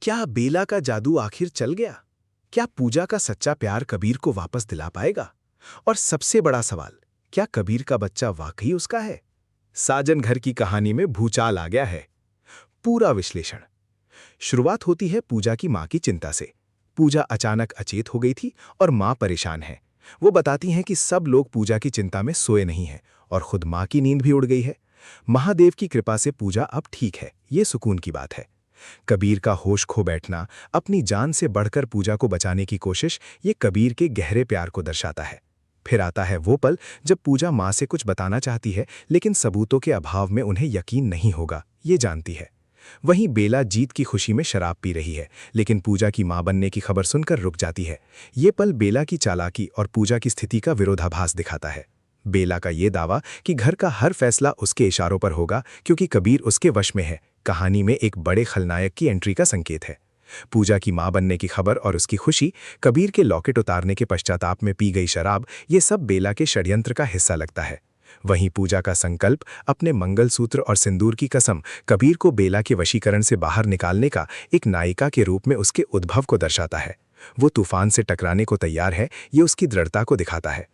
क्या बेला का जादू आखिर चल गया? क्या पूजा का सच्चा प्यार कबीर को वापस दिला पाएगा? और सबसे बड़ा सवाल, क्या कबीर का बच्चा वाकई उसका है? साजन घर की कहानी में भूचाल आ गया है। पूरा विश्लेषण। शुरुआत होती है पूजा की मां की चिंता से। पूजा अचानक अचेत हो गई थी और मां परेशान है। वो बताती हैं कि सब लोग पूजा की चिंता में सोए नहीं हैं और खुद मां की नींद भी उड़ गई है। महादेव की कृपा से पूजा अब ठीक है, ये सुकून की बात है। कबीर का होश खो बैठना, अपनी जान से बढ़कर पूजा को बचाने की कोशिश, ये कबीर के गहरे प्यार को दर्शाता है। फिर आता है वो पल जब पूजा मां से कुछ बताना चाहती है, लेकिन सबूतों के अभाव में उन्हें यकीन नहीं होगा, ये जानती है। वहीं बेला जीत की खुशी में शराब पी रही है, लेकिन पूजा की मां बनने की खबर सुनकर रुक जाती है। ये पल बेला की चालाकी और पूजा की स्थिति का विरोधाभास दिखाता है। बेला का ये दावा कि घर का हर फैसला उसके इशारों पर होगा क्योंकि कबीर उसके वश में है, कहानी में एक बड़े खलनायक की एंट्री का संकेत है। पूजा की मां बनने की खबर और उसकी खुशी, कबीर के लॉकेट उतारने के पश्चाताप में पी गई शराब, ये सब बेला के षड्यंत्र का हिस्सा लगता है। वहीं पूजा का संकल्प, अपने मंगलसूत्र और सिंदूर की कसम, कबीर को बेला के वशीकरण से बाहर निकालने का एक नायिका के रूप में उसके उद्भव को दर्शाता है। वो तूफान से टकराने को तैयार है, ये उसकी दृढ़ता को दिखाता है।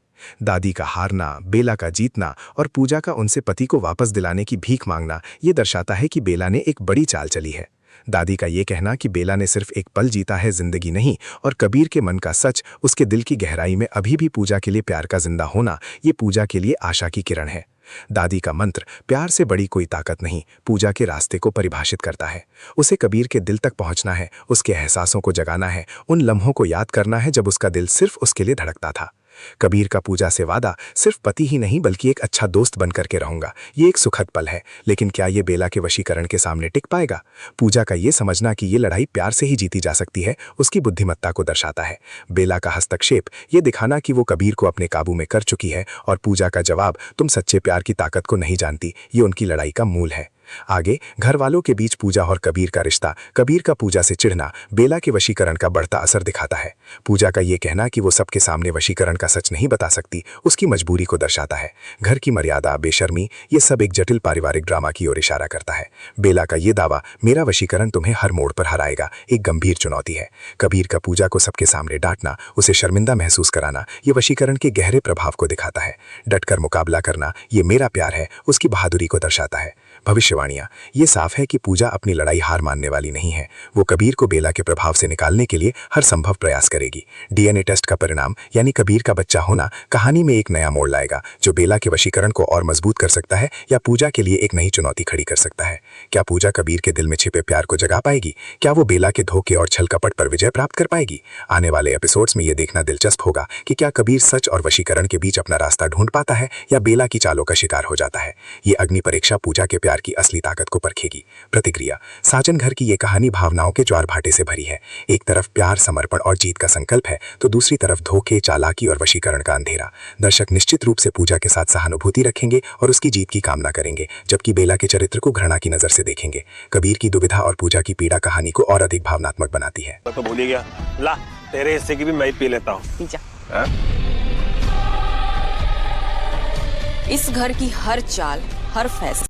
दादी का हारना, बेला का जीतना और पूजा का उनसे पति को वापस दिलाने की भीख मांगना, ये दर्शाता है कि बेला ने एक बड़ी चाल चली है। दादी का ये कहना कि बेला ने सिर्फ एक पल जीता है, जिंदगी नहीं, और कबीर के मन का सच, उसके दिल की गहराई में अभी भी पूजा के लिए प्यार का जिंदा होना, ये पूजा के लिए आशा की किरण है। दादी का मंत्र, प्यार से बड़ी कोई ताकत नहीं, पूजा के रास्ते को परिभाषित करता है। उसे कबीर के दिल तक पहुंचना है, उसके एहसासों को जगाना है, उन लम्हों को याद करना है जब उसका दिल सिर्फ उसके लिए धड़कता था। कबीर का पूजा से वादा, सिर्फ पति ही नहीं बल्कि एक अच्छा दोस्त बनकर के रहूंगा, ये एक सुखद पल है, लेकिन क्या ये बेला के वशीकरण के सामने टिक पाएगा? पूजा का ये समझना कि ये लड़ाई प्यार से ही जीती जा सकती है, उसकी बुद्धिमत्ता को दर्शाता है। बेला का हस्तक्षेप, ये दिखाना कि वो कबीर को अपने काबू में कर चुकी है, और पूजा का जवाब, तुम सच्चे प्यार की ताकत को नहीं जानती, ये उनकी लड़ाई का मूल है। आगे घर वालों के बीच पूजा और कबीर का रिश्ता, कबीर का पूजा से चिढ़ना, बेला के वशीकरण का बढ़ता असर दिखाता है। पूजा का ये कहना कि वो सबके सामने वशीकरण का सच नहीं बता सकती, उसकी मजबूरी को दर्शाता है। घर की मर्यादा, बेशर्मी, ये सब एक जटिल पारिवारिक ड्रामा की ओर इशारा करता है। बेला का ये दावा, मेरा वशीकरण तुम्हें हर मोड़ पर हराएगा, एक गंभीर चुनौती है। कबीर का पूजा को सबके सामने डांटना, उसे शर्मिंदा महसूस कराना, ये वशीकरण के गहरे प्रभाव को दिखाता है। डटकर मुकाबला करना, ये मेरा प्यार है, उसकी बहादुरी को दर्शाता है। भविष्यवाणियां, ये साफ है कि पूजा अपनी लड़ाई हार मानने वाली नहीं है। वो कबीर को बेला के प्रभाव से निकालने के लिए हर संभव प्रयास करेगी। डीएनए टेस्ट का परिणाम, यानी कबीर का बच्चा होना, कहानी में एक नया मोड़ लाएगा, जो बेला के वशीकरण को और मजबूत कर सकता है या पूजा के लिए एक नई चुनौती खड़ी कर सकता है। क्या पूजा कबीर के दिल में छिपे प्यार को जगा पाएगी? क्या वो बेला के धोखे और छल कपट पर विजय प्राप्त कर पाएगी? आने वाले एपिसोड्स में ये देखना दिलचस्प होगा कि क्या कबीर सच और वशीकरण के बीच अपना रास्ता ढूंढ पाता है या बेला की चालों का शिकार हो जाता है। ये अग्नि परीक्षा पूजा के प्यार की असली ताकत को परखेगी। प्रतिक्रिया, साजन घर की ये कहानी भावनाओं के ज्वार भाटे से भरी है। एक तरफ प्यार, समर्पण और जीत का संकल्प है, तो दूसरी तरफ धोखे, चालाकी और वशीकरण का अंधेरा। दर्शक निश्चित रूप से पूजा के साथ सहानुभूति रखेंगे और उसकी जीत की कामना करेंगे, जबकि बेला के चरित्र को घृणा की नजर से देखेंगे। कबीर की दुविधा और पूजा की पीड़ा कहानी को और अधिक भावनात्मक बनाती है। तो भूल ही गया, ला तेरे हिस्से की भी मैं पी लेता हूँ। इस घर की हर चाल, हर फैसला